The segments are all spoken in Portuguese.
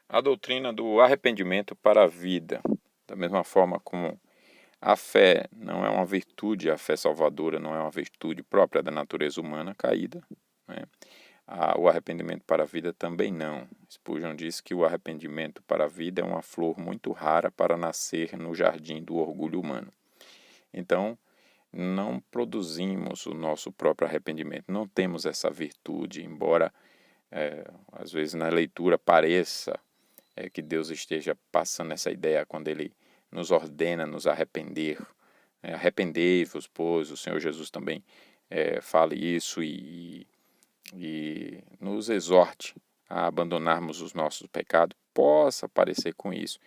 A doutrina do arrependimento para a vida. Da mesma forma como a fé não é uma virtude, a fé salvadora não é uma virtude própria da natureza humana caída, né? O arrependimento para a vida também não. Spurgeon diz que o arrependimento para a vida é uma flor muito rara para nascer no jardim do orgulho humano. Então, não produzimos o nosso próprio arrependimento, não temos essa virtude, embora às vezes na leitura pareça que Deus esteja passando essa ideia quando Ele nos ordena nos arrepender. Arrependei-vos, pois o Senhor Jesus também fala isso e nos exorte a abandonarmos os nossos pecados. Possa parecer com isso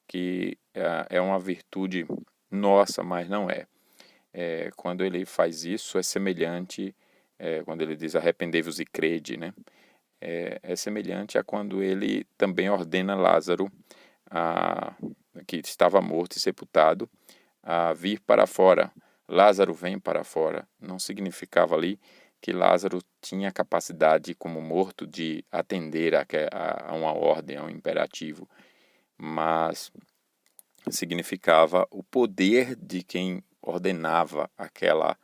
que é uma virtude nossa, mas não é. Quando Ele faz isso, é semelhante, quando Ele diz arrependei-vos e crede, né? É semelhante a quando Ele também ordena Lázaro, que estava morto e sepultado, a vir para fora. Lázaro vem para fora. Não significava ali que Lázaro tinha capacidade, como morto, de atender a uma ordem, a um imperativo, mas significava o poder de quem ordenava aquela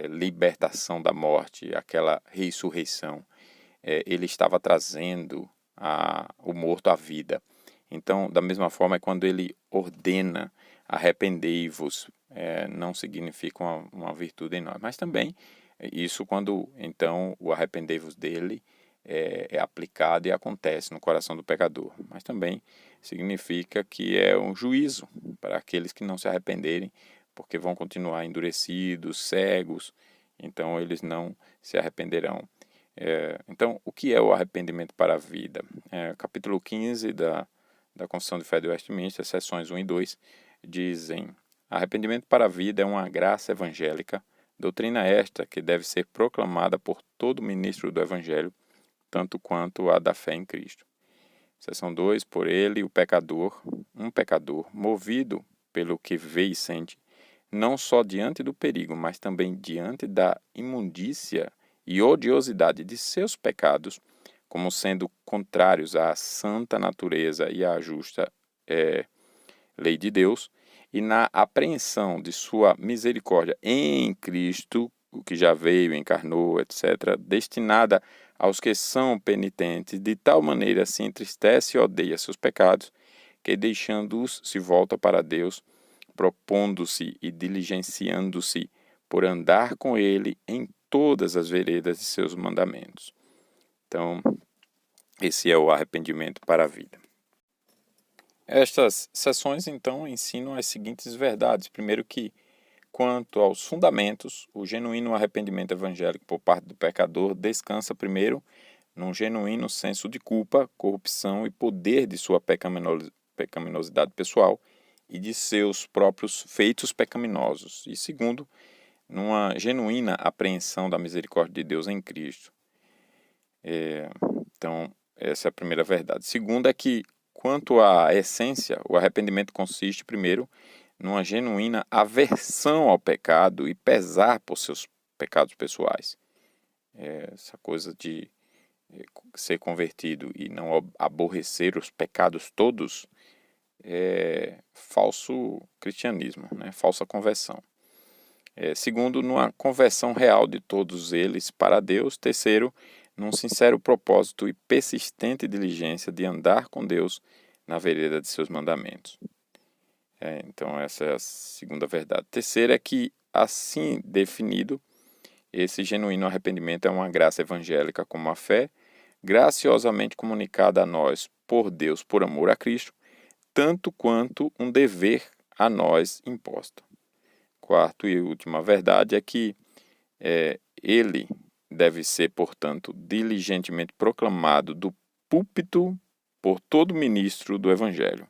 libertação da morte, aquela ressurreição. Ele estava trazendo o morto à vida. Então, da mesma forma, quando ele ordena arrependei-vos, não significa uma virtude em nós. Mas também, isso quando, então, o arrependei-vos dele é aplicado e acontece no coração do pecador. Mas também significa que é um juízo para aqueles que não se arrependerem, porque vão continuar endurecidos, cegos, então eles não se arrependerão. Então, o que é o arrependimento para a vida? Capítulo 15 da Confissão de Fé de Westminster, seções 1 e 2, dizem: arrependimento para a vida é uma graça evangélica, doutrina esta que deve ser proclamada por todo ministro do Evangelho, tanto quanto a da fé em Cristo. Seção 2, por ele, um pecador, movido pelo que vê e sente, não só diante do perigo, mas também diante da imundícia e odiosidade de seus pecados, como sendo contrários à santa natureza e à justa lei de Deus, e na apreensão de sua misericórdia em Cristo, o que já veio, encarnou, etc., destinada aos que são penitentes, de tal maneira se entristece e odeia seus pecados, que deixando-os se volta para Deus, propondo-se e diligenciando-se por andar com ele em todas as veredas de seus mandamentos. Então, esse é o arrependimento para a vida. Estas sessões, então, ensinam as seguintes verdades. Primeiro que, quanto aos fundamentos, o genuíno arrependimento evangélico por parte do pecador descansa primeiro num genuíno senso de culpa, corrupção e poder de sua pecaminosidade pessoal e de seus próprios feitos pecaminosos. E segundo, numa genuína apreensão da misericórdia de Deus em Cristo. Então, essa é a primeira verdade. Segunda é que, quanto à essência, o arrependimento consiste, primeiro, numa genuína aversão ao pecado e pesar por seus pecados pessoais. Essa coisa de ser convertido e não aborrecer os pecados todos é falso cristianismo, né? Falsa conversão. Segundo, numa conversão real de todos eles para Deus. Terceiro, num sincero propósito e persistente diligência de andar com Deus na vereda de seus mandamentos. Então, essa é a segunda verdade. Terceira é que, assim definido, esse genuíno arrependimento é uma graça evangélica como a fé, graciosamente comunicada a nós por Deus por amor a Cristo, tanto quanto um dever a nós imposto. Quarto e última verdade é que ele deve ser, portanto, diligentemente proclamado do púlpito por todo ministro do Evangelho.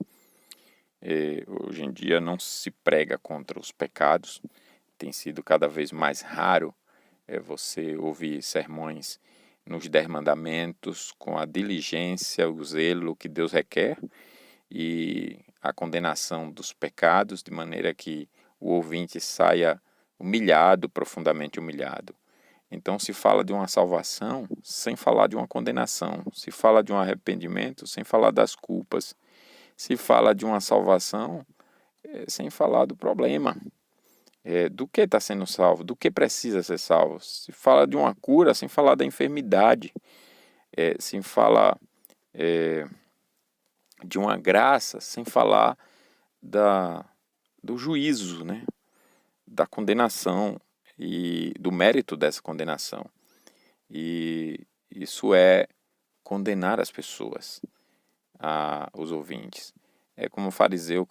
Hoje em dia não se prega contra os pecados, tem sido cada vez mais raro você ouvir sermões nos 10 mandamentos com a diligência, o zelo que Deus requer e a condenação dos pecados, de maneira que o ouvinte saia humilhado, profundamente humilhado. Então se fala de uma salvação sem falar de uma condenação, se fala de um arrependimento sem falar das culpas, se fala de uma salvação sem falar do problema, do que está sendo salvo, do que precisa ser salvo. Se fala de uma cura sem falar da enfermidade, se fala de uma graça sem falar do juízo, né? Da condenação e do mérito dessa condenação. E isso é condenar as pessoas, os ouvintes. É como os fariseus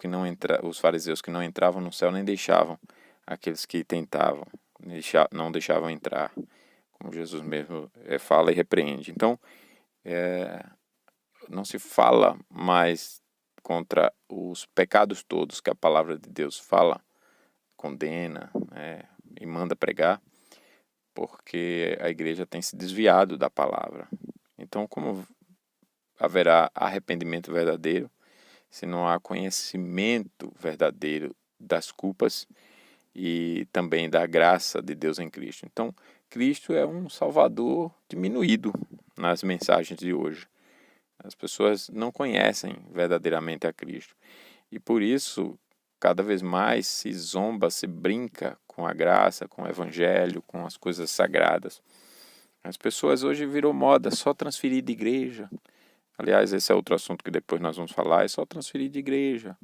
que não entravam no céu nem deixavam aqueles que tentavam, não deixavam entrar, como Jesus mesmo fala e repreende. Então, não se fala mais contra os pecados todos que a palavra de Deus fala, condena, e manda pregar, porque a igreja tem se desviado da palavra. Então, como haverá arrependimento verdadeiro se não há conhecimento verdadeiro das culpas e também da graça de Deus em Cristo? Então, Cristo é um Salvador diminuído nas mensagens de hoje. As pessoas não conhecem verdadeiramente a Cristo. E por isso, cada vez mais se zomba, se brinca com a graça, com o evangelho, com as coisas sagradas. As pessoas hoje virou moda só transferir de igreja. Aliás, esse é outro assunto que depois nós vamos falar, é só transferir de igreja.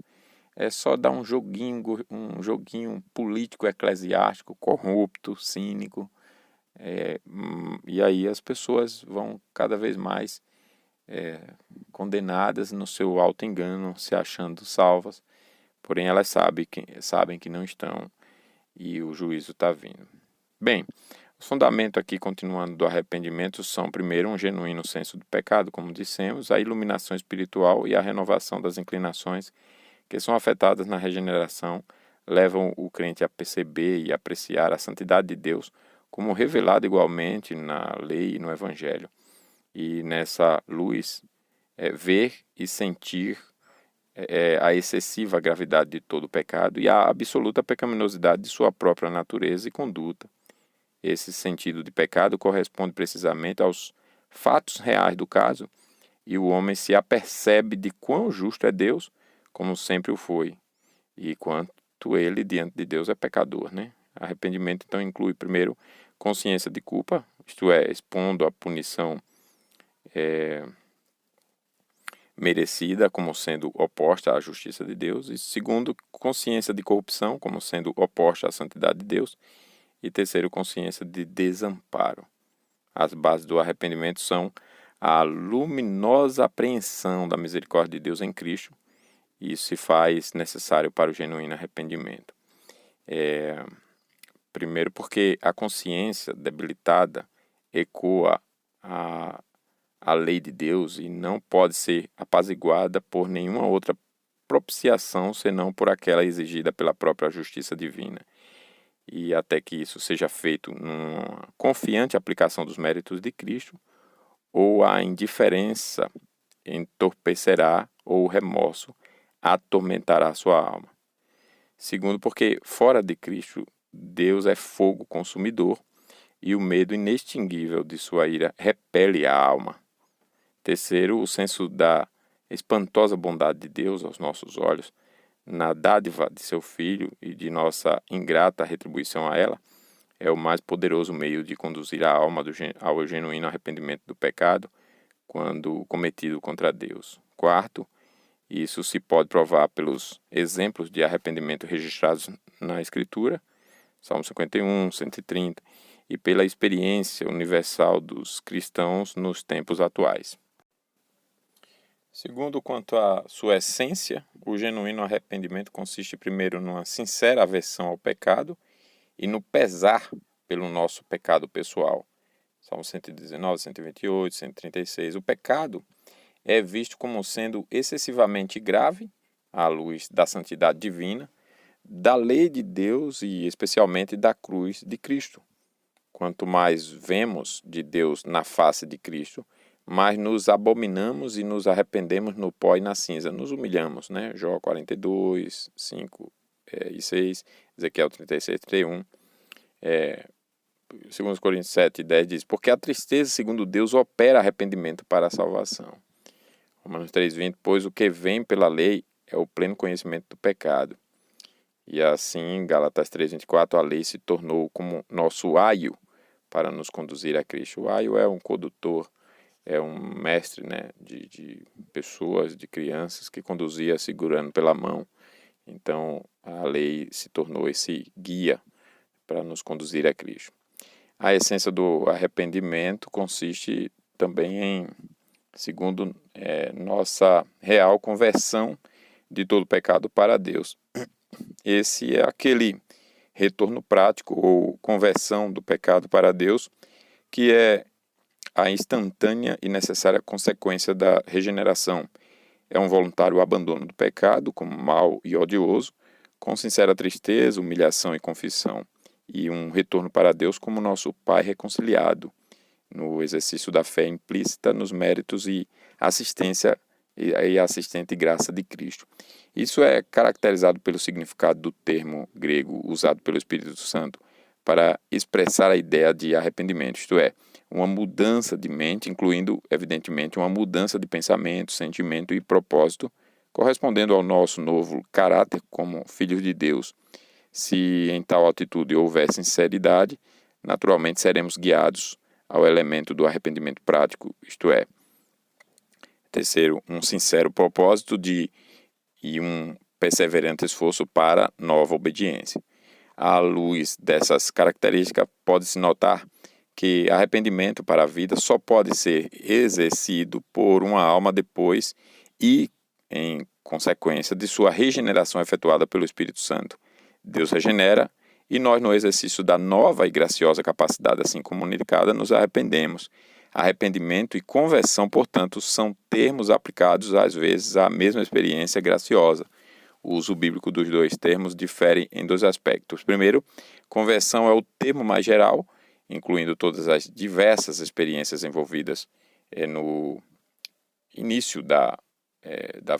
É só dar um joguinho político eclesiástico, corrupto, cínico. E aí as pessoas vão cada vez mais condenadas no seu auto-engano, se achando salvas. Porém, elas sabem que não estão e o juízo está vindo. Bem, os fundamentos aqui, continuando, do arrependimento são, primeiro, um genuíno senso do pecado, como dissemos, a iluminação espiritual e a renovação das inclinações que são afetadas na regeneração, levam o crente a perceber e apreciar a santidade de Deus como revelada igualmente na lei e no evangelho. E nessa luz, ver e sentir a excessiva gravidade de todo o pecado e a absoluta pecaminosidade de sua própria natureza e conduta. Esse sentido de pecado corresponde precisamente aos fatos reais do caso, e o homem se apercebe de quão justo é Deus, como sempre o foi, e quanto ele diante de Deus é pecador, né? Arrependimento então inclui primeiro consciência de culpa, isto é, expondo a punição merecida como sendo oposta à justiça de Deus, e segundo, consciência de corrupção como sendo oposta à santidade de Deus, e terceiro, consciência de desamparo. As bases do arrependimento são a luminosa apreensão da misericórdia de Deus em Cristo, e isso se faz necessário para o genuíno arrependimento. Primeiro porque a consciência debilitada ecoa a lei de Deus e não pode ser apaziguada por nenhuma outra propiciação senão por aquela exigida pela própria justiça divina. E até que isso seja feito numa confiante aplicação dos méritos de Cristo, ou a indiferença entorpecerá ou o remorso atormentará sua alma. Segundo, porque fora de Cristo, Deus é fogo consumidor e o medo inextinguível de sua ira repele a alma. Terceiro, o senso da espantosa bondade de Deus aos nossos olhos, na dádiva de seu Filho e de nossa ingrata retribuição a ela, é o mais poderoso meio de conduzir a alma ao genuíno arrependimento do pecado quando cometido contra Deus. Quarto, isso se pode provar pelos exemplos de arrependimento registrados na Escritura, Salmo 51, 130, e pela experiência universal dos cristãos nos tempos atuais. Segundo, quanto à sua essência, o genuíno arrependimento consiste primeiro numa sincera aversão ao pecado e no pesar pelo nosso pecado pessoal. Salmo 119, 128, 136. O pecado é visto como sendo excessivamente grave à luz da santidade divina, da lei de Deus e especialmente da cruz de Cristo. Quanto mais vemos de Deus na face de Cristo, mais nos abominamos e nos arrependemos no pó e na cinza. Nos humilhamos, né? Jó 42, 5 e 6, Ezequiel 36, 31. 2 Coríntios 7:10 diz: porque a tristeza, segundo Deus, opera arrependimento para a salvação. Romanos 3:20: pois o que vem pela lei é o pleno conhecimento do pecado. E assim, Gálatas 3:24, a lei se tornou como nosso aio para nos conduzir a Cristo. O aio é um condutor, é um mestre, né, de pessoas, de crianças, que conduzia segurando pela mão. Então, a lei se tornou esse guia para nos conduzir a Cristo. A essência do arrependimento consiste também em, segundo nossa real conversão de todo pecado para Deus. Esse é aquele retorno prático ou conversão do pecado para Deus, que é a instantânea e necessária consequência da regeneração. É um voluntário abandono do pecado como mau e odioso, com sincera tristeza, humilhação e confissão, e um retorno para Deus como nosso Pai reconciliado, no exercício da fé implícita nos méritos e assistência e assistente graça de Cristo. Isso é caracterizado pelo significado do termo grego usado pelo Espírito Santo para expressar a ideia de arrependimento, isto é, uma mudança de mente, incluindo, evidentemente, uma mudança de pensamento, sentimento e propósito, correspondendo ao nosso novo caráter como filhos de Deus. Se em tal atitude houver sinceridade, naturalmente seremos guiados ao elemento do arrependimento prático, isto é, terceiro, um sincero propósito e um perseverante esforço para nova obediência. À luz dessas características, pode-se notar que arrependimento para a vida só pode ser exercido por uma alma depois e em consequência de sua regeneração efetuada pelo Espírito Santo. Deus regenera e nós, no exercício da nova e graciosa capacidade assim comunicada, nos arrependemos. Arrependimento e conversão, portanto, são termos aplicados às vezes à mesma experiência graciosa. O uso bíblico dos dois termos difere em dois aspectos. Primeiro, conversão é o termo mais geral, incluindo todas as diversas experiências envolvidas no início da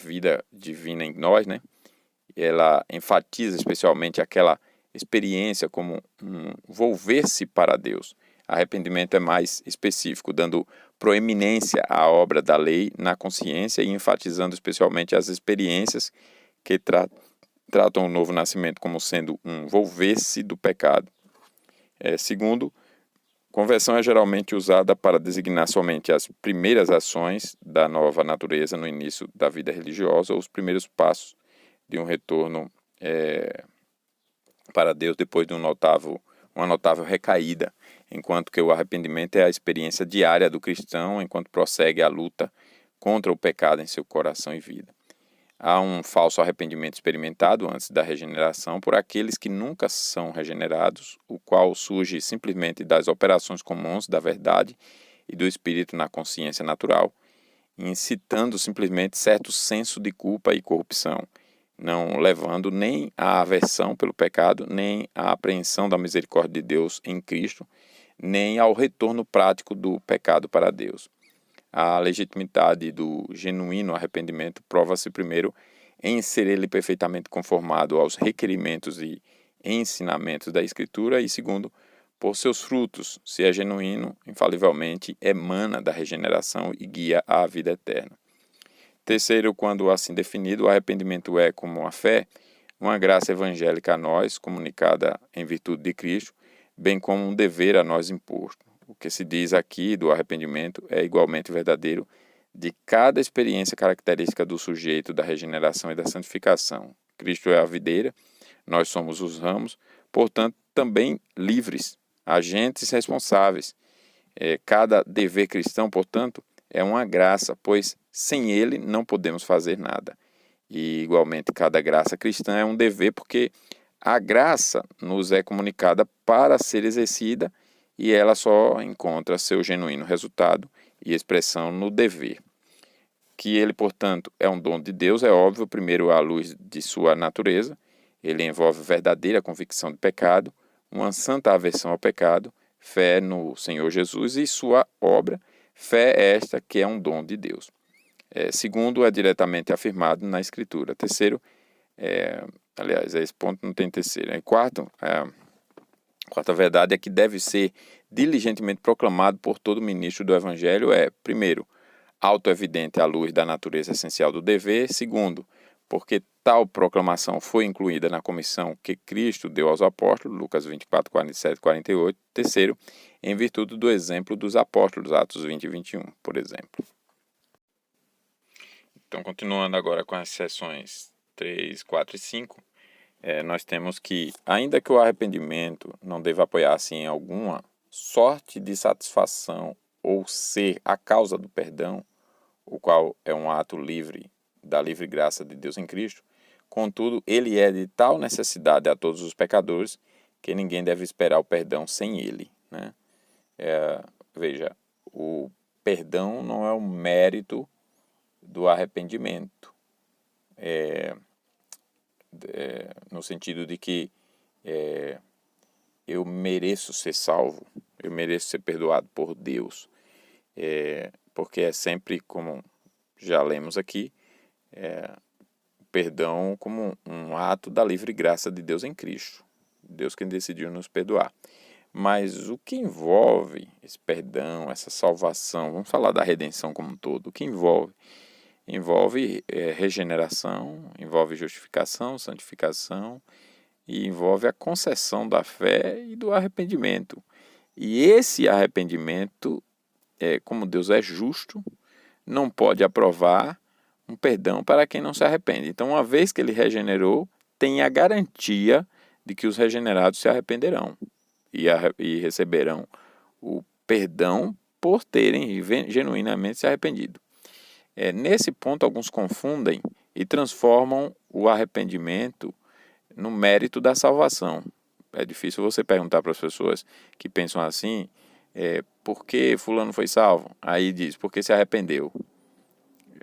vida divina em nós, né? Ela enfatiza especialmente aquela experiência como um volver-se para Deus. Arrependimento é mais específico, dando proeminência à obra da lei na consciência e enfatizando especialmente as experiências que tratam o novo nascimento como sendo um volver-se do pecado. Segundo, conversão é geralmente usada para designar somente as primeiras ações da nova natureza no início da vida religiosa ou os primeiros passos de um retorno para Deus depois de uma notável recaída, enquanto que o arrependimento é a experiência diária do cristão enquanto prossegue a luta contra o pecado em seu coração e vida. Há um falso arrependimento experimentado antes da regeneração por aqueles que nunca são regenerados, o qual surge simplesmente das operações comuns da verdade e do espírito na consciência natural, incitando simplesmente certo senso de culpa e corrupção, não levando nem à aversão pelo pecado, nem à apreensão da misericórdia de Deus em Cristo, nem ao retorno prático do pecado para Deus. A legitimidade do genuíno arrependimento prova-se primeiro em ser ele perfeitamente conformado aos requerimentos e ensinamentos da Escritura e segundo, por seus frutos, se é genuíno, infalivelmente emana da regeneração e guia à vida eterna. Terceiro, quando assim definido, o arrependimento é, como a fé, uma graça evangélica a nós, comunicada em virtude de Cristo, bem como um dever a nós imposto. O que se diz aqui do arrependimento é igualmente verdadeiro de cada experiência característica do sujeito da regeneração e da santificação. Cristo é a videira, nós somos os ramos, portanto, também livres, agentes responsáveis. Cada dever cristão, portanto, é uma graça, pois sem ele não podemos fazer nada. E, igualmente, cada graça cristã é um dever, porque a graça nos é comunicada para ser exercida e ela só encontra seu genuíno resultado e expressão no dever. Que ele, portanto, é um dom de Deus, é óbvio, primeiro à luz de sua natureza, ele envolve verdadeira convicção de pecado, uma santa aversão ao pecado, fé no Senhor Jesus e sua obra, fé esta que é um dom de Deus. Segundo, é diretamente afirmado na Escritura. Terceiro, aliás, esse ponto não tem terceiro. Quarto, Quarta verdade é que deve ser diligentemente proclamado por todo ministro do Evangelho é, primeiro, autoevidente à luz da natureza essencial do dever. Segundo, porque tal proclamação foi incluída na comissão que Cristo deu aos apóstolos, Lucas 24, 47 e 48. Terceiro, em virtude do exemplo dos apóstolos, Atos 20 e 21, por exemplo. Então, continuando agora com as seções 3, 4 e 5, nós temos que, ainda que o arrependimento não deva apoiar-se em alguma sorte de satisfação ou ser a causa do perdão, o qual é um ato livre da livre graça de Deus em Cristo, contudo, ele é de tal necessidade a todos os pecadores que ninguém deve esperar o perdão sem ele, né? Veja, o perdão não é o mérito do arrependimento, no sentido de que eu mereço ser salvo, eu mereço ser perdoado por Deus, porque é sempre, como já lemos aqui, perdão como um ato da livre graça de Deus em Cristo, Deus quem decidiu nos perdoar. Mas o que envolve esse perdão, essa salvação, vamos falar da redenção como um todo, o que envolve? Envolve regeneração, envolve justificação, santificação e envolve a concessão da fé e do arrependimento. E esse arrependimento, como Deus é justo, não pode aprovar um perdão para quem não se arrepende. Então, uma vez que ele regenerou, tem a garantia de que os regenerados se arrependerão e receberão o perdão por terem genuinamente se arrependido. Nesse ponto, alguns confundem e transformam o arrependimento no mérito da salvação. É difícil você perguntar para as pessoas que pensam assim, por que fulano foi salvo? Aí diz, porque se arrependeu.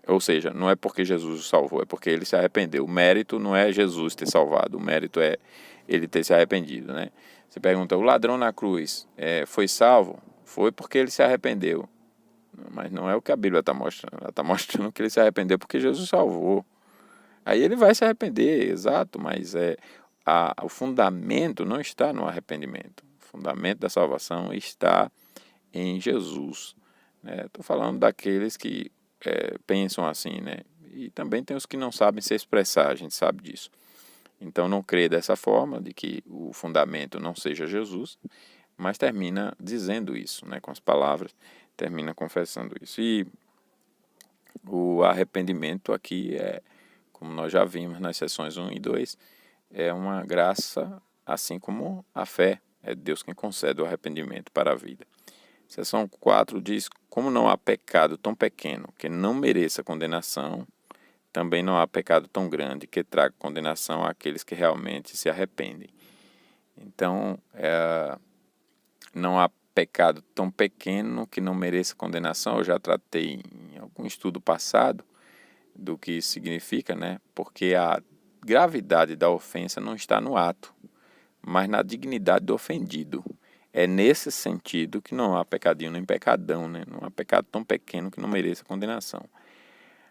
Ou seja, não é porque Jesus o salvou, é porque ele se arrependeu. O mérito não é Jesus ter salvado, o mérito é ele ter se arrependido, né? Você pergunta, o ladrão na cruz foi salvo? Foi porque ele se arrependeu. Mas não é o que a Bíblia está mostrando. Ela está mostrando que ele se arrependeu porque Jesus salvou. Aí ele vai se arrepender, exato, mas o fundamento não está no arrependimento. O fundamento da salvação está em Jesus. Estou falando daqueles que pensam assim, né? E também tem os que não sabem se expressar, a gente sabe disso. Então não crê dessa forma, de que o fundamento não seja Jesus, mas termina dizendo isso, né? Com as palavras, termina confessando isso. E o arrependimento aqui como nós já vimos nas sessões 1 e 2, é uma graça, assim como a fé. É Deus quem concede o arrependimento para a vida. Seção 4 diz, como não há pecado tão pequeno que não mereça condenação, também não há pecado tão grande que traga condenação àqueles que realmente se arrependem. Então, não há pecado tão pequeno que não mereça condenação. Eu já tratei em algum estudo passado do que isso significa, né? Porque a gravidade da ofensa não está no ato, mas na dignidade do ofendido. É nesse sentido que não há pecadinho nem pecadão, né? Não há pecado tão pequeno que não mereça condenação.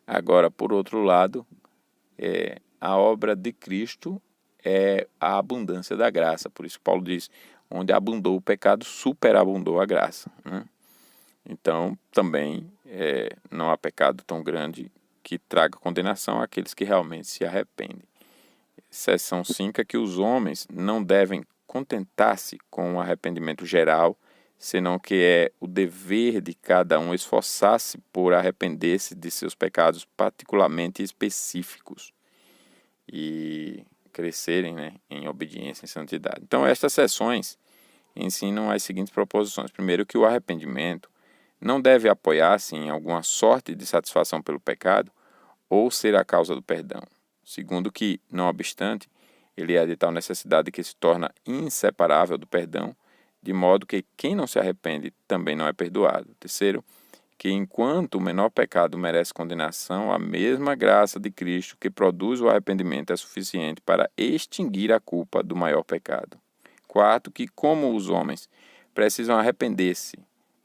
Agora, por outro lado, a obra de Cristo é a abundância da graça. Por isso Paulo diz, onde abundou o pecado, superabundou a graça, né? Então, também não há pecado tão grande que traga condenação àqueles que realmente se arrependem. Seção 5 é que os homens não devem contentar-se com o arrependimento geral, senão que é o dever de cada um esforçar-se por arrepender-se de seus pecados particularmente específicos e crescerem, né, em obediência e santidade. Então, estas seções ensinam as seguintes proposições. Primeiro, que o arrependimento não deve apoiar-se em alguma sorte de satisfação pelo pecado ou ser a causa do perdão. Segundo, que, não obstante, ele é de tal necessidade que se torna inseparável do perdão, de modo que quem não se arrepende também não é perdoado. Terceiro, que enquanto o menor pecado merece condenação, a mesma graça de Cristo que produz o arrependimento é suficiente para extinguir a culpa do maior pecado. Quarto, que como os homens precisam arrepender-se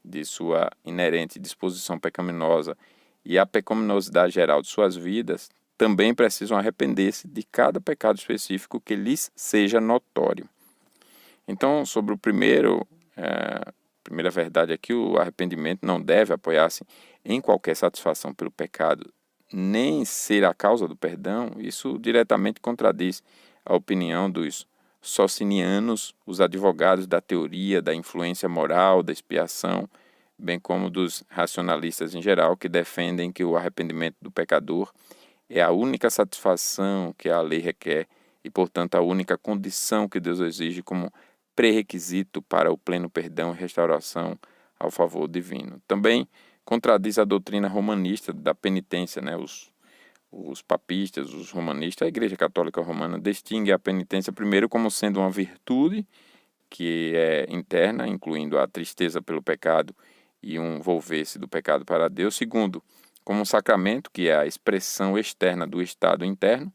de sua inerente disposição pecaminosa e a pecaminosidade geral de suas vidas, também precisam arrepender-se de cada pecado específico que lhes seja notório. Então, sobre o primeira verdade aqui, o arrependimento não deve apoiar-se em qualquer satisfação pelo pecado, nem ser a causa do perdão. Isso diretamente contradiz a opinião dos socinianos, os advogados da teoria da influência moral, da expiação, bem como dos racionalistas em geral, que defendem que o arrependimento do pecador é a única satisfação que a lei requer e, portanto, a única condição que Deus exige como pré-requisito para o pleno perdão e restauração ao favor divino. Também contradiz a doutrina romanista da penitência, né? Os papistas, os romanistas, a Igreja Católica Romana distingue a penitência primeiro como sendo uma virtude que é interna, incluindo a tristeza pelo pecado e um volver-se do pecado para Deus. Segundo, como um sacramento, que é a expressão externa do estado interno.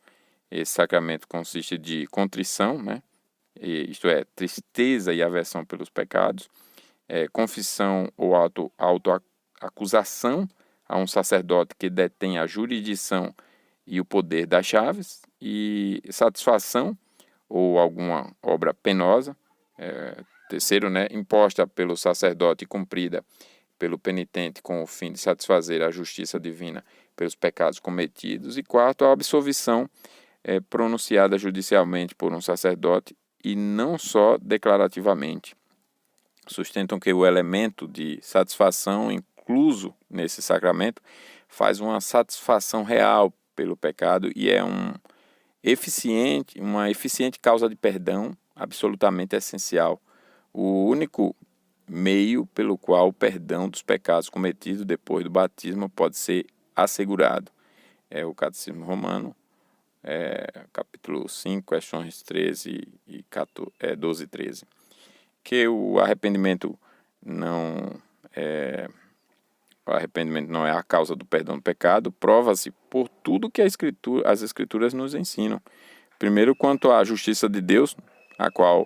Esse sacramento consiste de contrição, né? Isto é, tristeza e aversão pelos pecados, confissão ou autoacusação a um sacerdote que detém a jurisdição e o poder das chaves, e satisfação ou alguma obra penosa, terceiro, né, imposta pelo sacerdote e cumprida pelo penitente com o fim de satisfazer a justiça divina pelos pecados cometidos, e quarto, a absolvição pronunciada judicialmente por um sacerdote e não só declarativamente. Sustentam que o elemento de satisfação incluso nesse sacramento faz uma satisfação real pelo pecado e é uma eficiente causa de perdão absolutamente essencial. O único meio pelo qual o perdão dos pecados cometidos depois do batismo pode ser assegurado. É o Catecismo Romano, capítulo 5, questões 13 e 12 e 13. Que o arrependimento não é a causa do perdão do pecado, prova-se por tudo que as Escrituras nos ensinam. Primeiro, quanto à justiça de Deus, a qual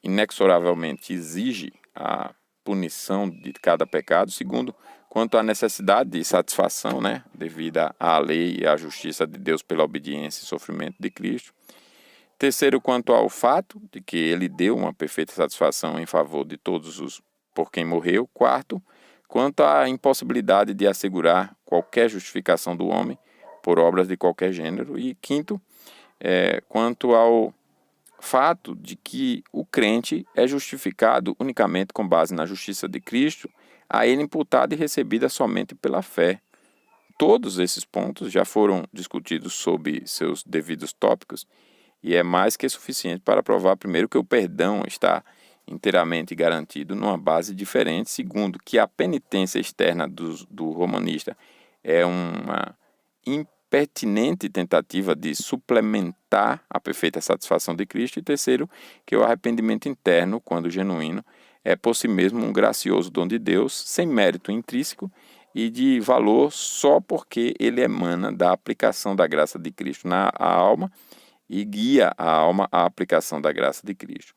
inexoravelmente exige a punição de cada pecado. Segundo, quanto à necessidade de satisfação, né, devida à lei e à justiça de Deus pela obediência e sofrimento de Cristo. Terceiro, quanto ao fato de que ele deu uma perfeita satisfação em favor de todos os por quem morreu. Quarto, quanto à impossibilidade de assegurar qualquer justificação do homem por obras de qualquer gênero. E quinto, quanto ao fato de que o crente é justificado unicamente com base na justiça de Cristo, a ele imputada e recebida somente pela fé. Todos esses pontos já foram discutidos sob seus devidos tópicos e é mais que suficiente para provar, primeiro, que o perdão está inteiramente garantido numa base diferente. Segundo, que a penitência externa do romanista é uma impertinente tentativa de suplementar a perfeita satisfação de Cristo. E terceiro, que o arrependimento interno, quando genuíno, é por si mesmo um gracioso dom de Deus, sem mérito intrínseco e de valor só porque ele emana da aplicação da graça de Cristo na alma e guia a alma à aplicação da graça de Cristo.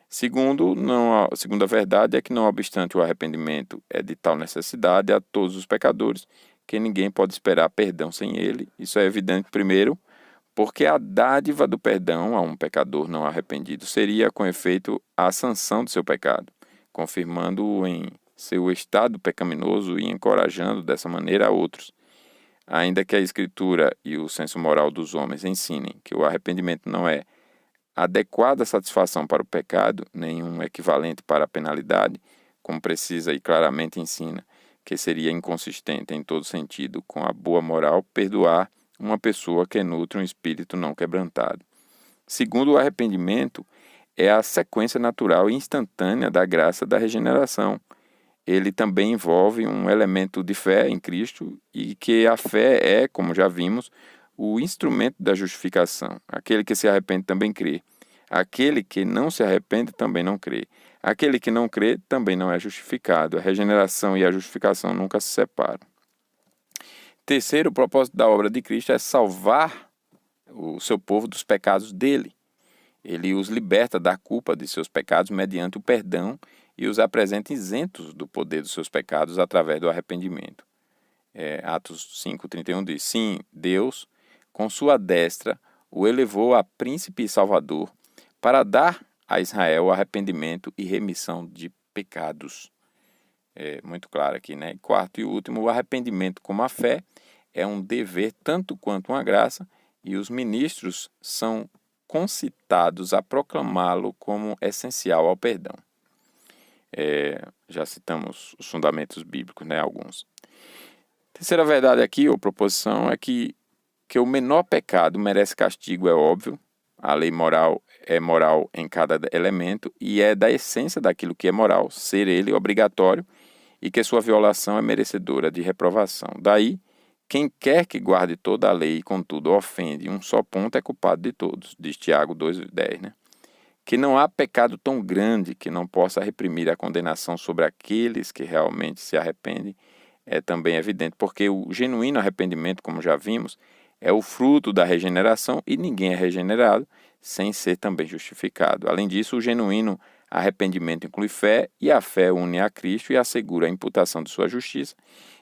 Segunda verdade é que, não obstante o arrependimento é de tal necessidade a todos os pecadores, que ninguém pode esperar perdão sem ele. Isso é evidente, primeiro, porque a dádiva do perdão a um pecador não arrependido seria, com efeito, a sanção de seu pecado, confirmando-o em seu estado pecaminoso e encorajando dessa maneira a outros. Ainda que a Escritura e o senso moral dos homens ensinem que o arrependimento não é adequada satisfação para o pecado, nenhum equivalente para a penalidade, como precisa e claramente ensina, que seria inconsistente em todo sentido com a boa moral perdoar uma pessoa que nutre um espírito não quebrantado. Segundo, o arrependimento é a sequência natural e instantânea da graça da regeneração. Ele também envolve um elemento de fé em Cristo e que a fé é, como já vimos, o instrumento da justificação. Aquele que se arrepende também crê. Aquele que não se arrepende também não crê. Aquele que não crê também não é justificado. A regeneração e a justificação nunca se separam. Terceiro, o propósito da obra de Cristo é salvar o seu povo dos pecados dele. Ele os liberta da culpa de seus pecados mediante o perdão e os apresenta isentos do poder dos seus pecados através do arrependimento. Atos 5:31 diz: Sim, Deus, com sua destra, o elevou a príncipe e salvador, para dar a Israel arrependimento e remissão de pecados. É muito claro aqui, né? Quarto e último, o arrependimento como a fé é um dever tanto quanto uma graça, e os ministros são concitados a proclamá-lo como essencial ao perdão. Já citamos os fundamentos bíblicos, né? Alguns. Terceira verdade aqui, ou proposição, é que o menor pecado merece castigo, é óbvio. A lei moral é moral em cada elemento e é da essência daquilo que é moral, ser ele obrigatório, e que sua violação é merecedora de reprovação. Daí, quem quer que guarde toda a lei e, contudo, ofende um só ponto é culpado de todos, diz Tiago 2,10, né? Que não há pecado tão grande que não possa reprimir a condenação sobre aqueles que realmente se arrependem é também evidente, porque o genuíno arrependimento, como já vimos, é o fruto da regeneração e ninguém é regenerado sem ser também justificado. Além disso, o genuíno arrependimento inclui fé, e a fé une a Cristo e assegura a imputação de sua justiça,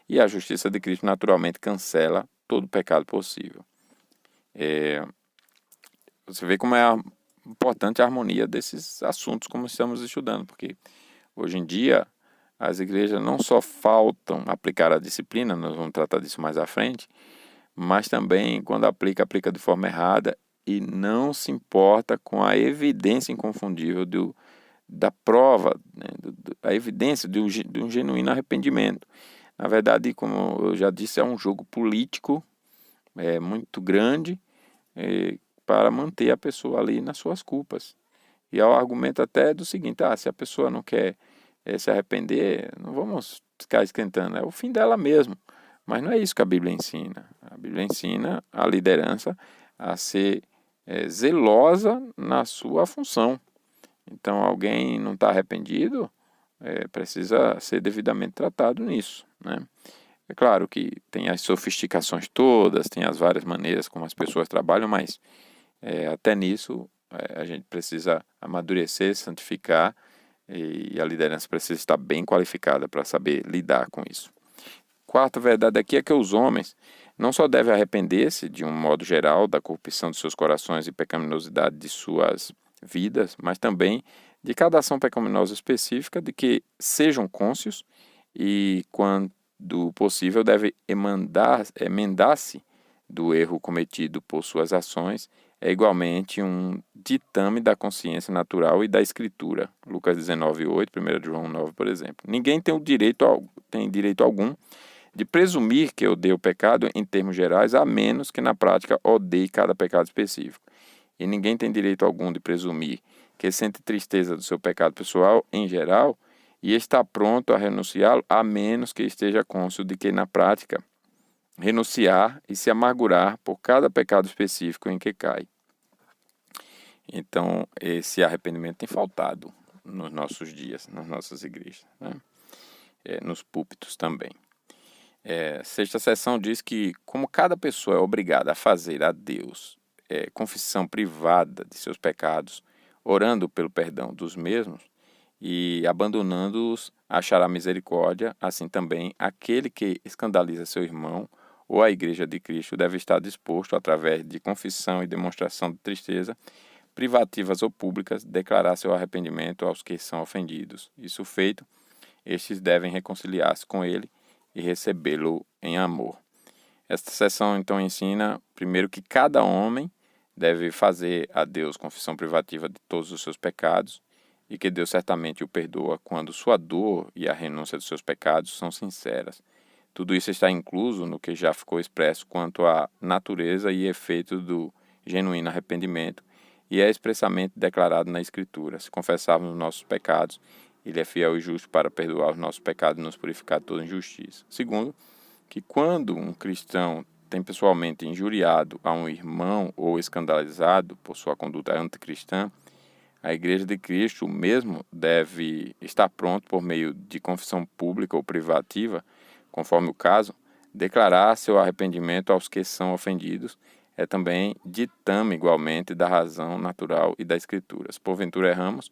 e a justiça de Cristo naturalmente cancela todo o pecado possível. Você vê como é importante a harmonia desses assuntos como estamos estudando, porque hoje em dia as igrejas não só faltam aplicar a disciplina, nós vamos tratar disso mais à frente, mas também quando aplica de forma errada e não se importa com a evidência inconfundível da prova, né, a evidência de um genuíno arrependimento. Na verdade, como eu já disse, é um jogo político muito grande para manter a pessoa ali nas suas culpas. E há o argumento até do seguinte, se a pessoa não quer se arrepender, não vamos ficar esquentando, é o fim dela mesmo. Mas não é isso que a Bíblia ensina. A Bíblia ensina a liderança a ser zelosa na sua função. Então, alguém não está arrependido, precisa ser devidamente tratado nisso, né? É claro que tem as sofisticações todas, tem as várias maneiras como as pessoas trabalham, mas até nisso a gente precisa amadurecer, santificar, e a liderança precisa estar bem qualificada para saber lidar com isso. Quarta verdade aqui é que os homens não só devem arrepender-se, de um modo geral, da corrupção de seus corações e pecaminosidade de suas vidas, mas também de cada ação pecaminosa específica, de que sejam cônscios e, quando possível, deve emendar-se do erro cometido por suas ações. É igualmente um ditame da consciência natural e da Escritura. Lucas 19:8, 1 João 9, por exemplo. Ninguém tem direito algum de presumir que odeia o pecado em termos gerais, a menos que na prática odeie cada pecado específico. E ninguém tem direito algum de presumir que sente tristeza do seu pecado pessoal em geral e está pronto a renunciá-lo, a menos que esteja cônscio de que na prática renunciar e se amargurar por cada pecado específico em que cai. Então, esse arrependimento tem faltado nos nossos dias, nas nossas igrejas, né? Nos púlpitos também. Sexta seção diz que, como cada pessoa é obrigada a fazer a Deus confissão privada de seus pecados, orando pelo perdão dos mesmos e abandonando-os, achará misericórdia, assim também aquele que escandaliza seu irmão ou a Igreja de Cristo deve estar disposto, através de confissão e demonstração de tristeza, privativas ou públicas, declarar seu arrependimento aos que são ofendidos. Isso feito, estes devem reconciliar-se com ele e recebê-lo em amor. Esta seção então ensina, primeiro, que cada homem deve fazer a Deus confissão privativa de todos os seus pecados e que Deus certamente o perdoa quando sua dor e a renúncia dos seus pecados são sinceras. Tudo isso está incluso no que já ficou expresso quanto à natureza e efeito do genuíno arrependimento e é expressamente declarado na Escritura. Se confessarmos os nossos pecados, Ele é fiel e justo para perdoar os nossos pecados e nos purificar de toda injustiça. Segundo, que quando um cristão tem pessoalmente injuriado a um irmão ou escandalizado por sua conduta anticristã, a Igreja de Cristo mesmo deve estar pronto, por meio de confissão pública ou privativa, conforme o caso, declarar seu arrependimento aos que são ofendidos. É também ditame igualmente da razão natural e da Escritura. Se porventura erramos,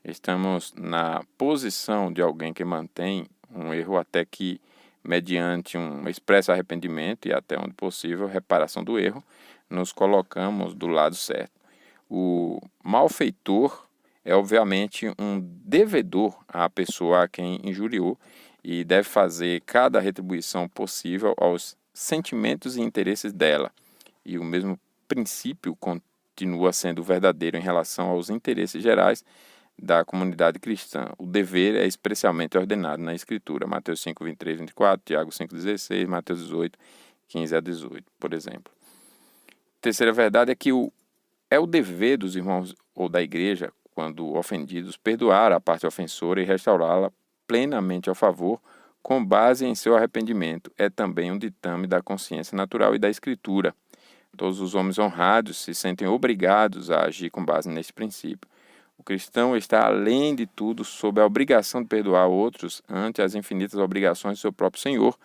estamos na posição de alguém que mantém um erro até que, mediante um expresso arrependimento e até onde possível reparação do erro, nos colocamos do lado certo. O malfeitor é obviamente um devedor à pessoa a quem injuriou e deve fazer cada retribuição possível aos sentimentos e interesses dela. E o mesmo princípio continua sendo verdadeiro em relação aos interesses gerais da comunidade cristã. O dever é especialmente ordenado na Escritura, Mateus 5, 23, 24, Tiago 5, 16, Mateus 18, 15 a 18, por exemplo. Terceira verdade é que é o dever dos irmãos ou da igreja, quando ofendidos, perdoar a parte ofensora e restaurá-la plenamente ao favor, com base em seu arrependimento. É também um ditame da consciência natural e da Escritura. Todos os homens honrados se sentem obrigados a agir com base neste princípio. O cristão está, além de tudo, sob a obrigação de perdoar outros ante as infinitas obrigações do seu próprio Senhor,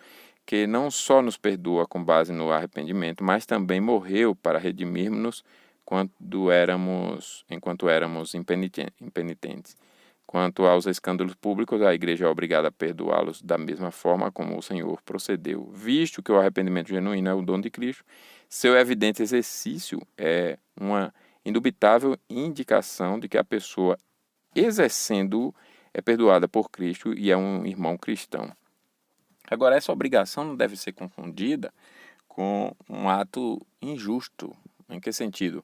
que não só nos perdoa com base no arrependimento, mas também morreu para redimir-nos enquanto éramos impenitentes. Quanto aos escândalos públicos, a igreja é obrigada a perdoá-los da mesma forma como o Senhor procedeu. Visto que o arrependimento genuíno é o dom de Cristo, seu evidente exercício é uma indubitável indicação de que a pessoa exercendo é perdoada por Cristo e é um irmão cristão. Agora, essa obrigação não deve ser confundida com um ato injusto. Em que sentido?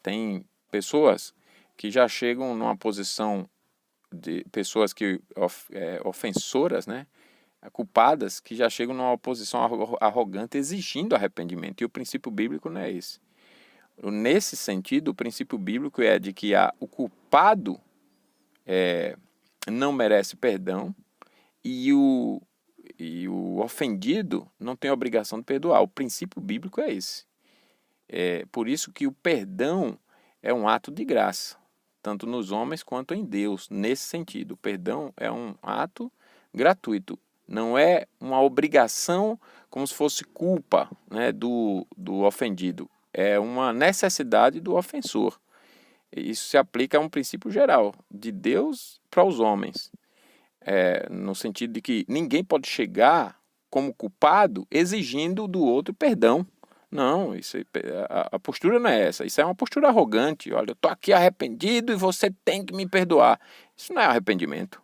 Tem pessoas que já chegam numa posição de pessoas que ofensoras, né? Culpadas, que já chegam numa posição arrogante exigindo arrependimento. E o princípio bíblico não é esse. Nesse sentido, o princípio bíblico é de que o culpado não merece perdão e o ofendido não tem a obrigação de perdoar. O princípio bíblico é esse. Por isso que o perdão é um ato de graça, tanto nos homens quanto em Deus. Nesse sentido, o perdão é um ato gratuito. Não é uma obrigação como se fosse culpa, né, do ofendido. É uma necessidade do ofensor. Isso se aplica a um princípio geral, de Deus para os homens. No sentido de que ninguém pode chegar como culpado exigindo do outro perdão. Não, a postura não é essa. Isso é uma postura arrogante. Olha, eu estou aqui arrependido e você tem que me perdoar. Isso não é arrependimento.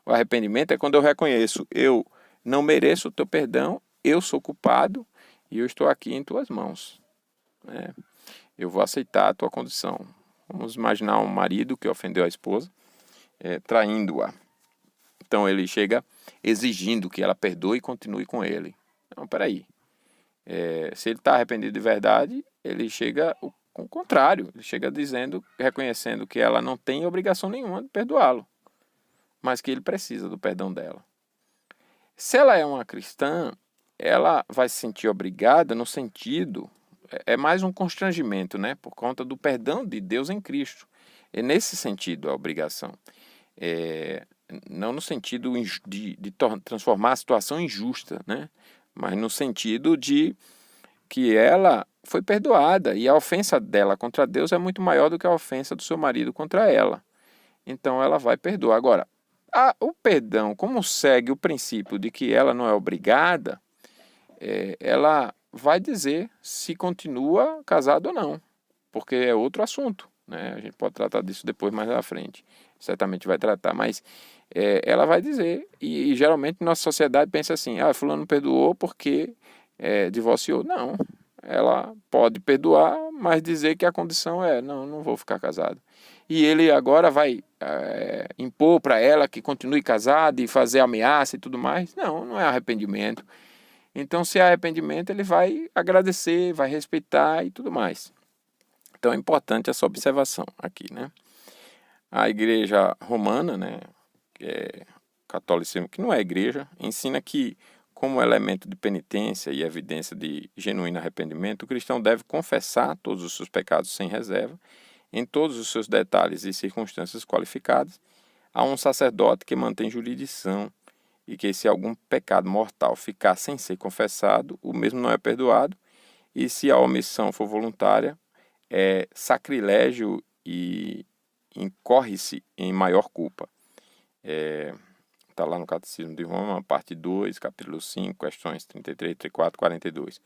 O arrependimento é quando eu reconheço, eu não mereço o teu perdão, eu sou culpado e eu estou aqui em tuas mãos. Eu vou aceitar a tua condição. Vamos imaginar um marido que ofendeu a esposa, traindo-a. Então ele chega exigindo que ela perdoe e continue com ele. Não, peraí. Se ele está arrependido de verdade, ele chega com o contrário. Ele chega reconhecendo que ela não tem obrigação nenhuma de perdoá-lo, mas que ele precisa do perdão dela. Se ela é uma cristã, ela vai se sentir obrigada no sentido, é mais um constrangimento, né, por conta do perdão de Deus em Cristo. É nesse sentido a obrigação. Não no sentido de transformar a situação injusta, né, mas no sentido de que ela foi perdoada e a ofensa dela contra Deus é muito maior do que a ofensa do seu marido contra ela. Então ela vai perdoar. Agora, o perdão, como segue o princípio de que ela não é obrigada, ela vai dizer se continua casado ou não, porque é outro assunto, né? A gente pode tratar disso depois, mais à frente. Certamente vai tratar, mas ela vai dizer, e geralmente nossa sociedade pensa assim, fulano perdoou porque divorciou. Não, ela pode perdoar, mas dizer que a condição não vou ficar casado. E ele agora vai impor para ela que continue casada e fazer ameaça e tudo mais. Não é arrependimento. Então, se é arrependimento, ele vai agradecer, vai respeitar e tudo mais. Então, é importante essa observação aqui, né? A igreja romana, né, que é catolicismo, que não é igreja, ensina que, como elemento de penitência e evidência de genuíno arrependimento, o cristão deve confessar todos os seus pecados sem reserva, em todos os seus detalhes e circunstâncias qualificadas, a um sacerdote que mantém jurisdição e que, se algum pecado mortal ficar sem ser confessado, o mesmo não é perdoado, e se a omissão for voluntária, é sacrilégio e incorre-se em maior culpa. Está lá no Catecismo de Roma, parte 2, capítulo 5, questões 33, 34, 42.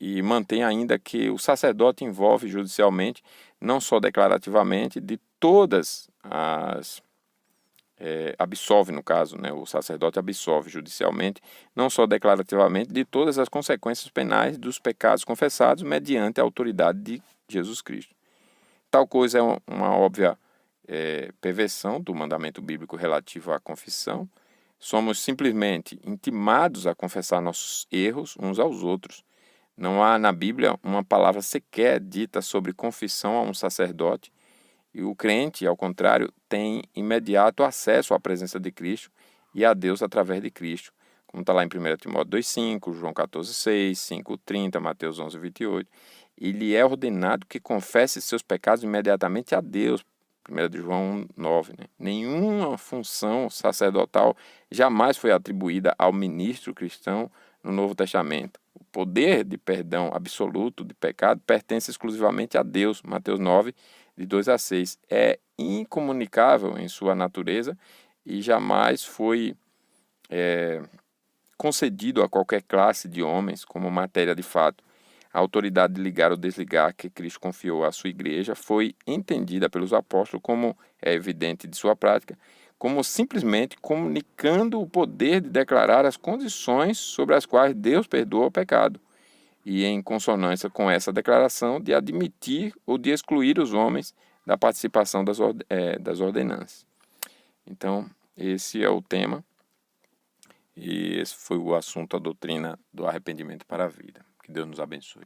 e mantém ainda que o sacerdote envolve judicialmente, não só declarativamente, de todas as absolve, no caso, né, o sacerdote absolve judicialmente, não só declarativamente, de todas as consequências penais dos pecados confessados mediante a autoridade de Jesus Cristo. Tal coisa é uma óbvia perversão do mandamento bíblico relativo à confissão. Somos simplesmente intimados a confessar nossos erros uns aos outros. Não há na Bíblia uma palavra sequer dita sobre confissão a um sacerdote. E o crente, ao contrário, tem imediato acesso à presença de Cristo e a Deus através de Cristo, como está lá em 1 Timóteo 2,5, João 14,6, 5,30, Mateus 11,28. E lhe é ordenado que confesse seus pecados imediatamente a Deus, 1 de João 9. Né? Nenhuma função sacerdotal jamais foi atribuída ao ministro cristão no Novo Testamento. O poder de perdão absoluto de pecado pertence exclusivamente a Deus, Mateus 9, de 2 a 6. É incomunicável em sua natureza e jamais foi concedido a qualquer classe de homens como matéria de fato. A autoridade de ligar ou desligar que Cristo confiou à sua igreja foi entendida pelos apóstolos, como é evidente de sua prática, como simplesmente comunicando o poder de declarar as condições sobre as quais Deus perdoa o pecado, e em consonância com essa declaração de admitir ou de excluir os homens da participação das ordenanças. Então, esse é o tema, e esse foi o assunto, a doutrina do arrependimento para a vida. Que Deus nos abençoe.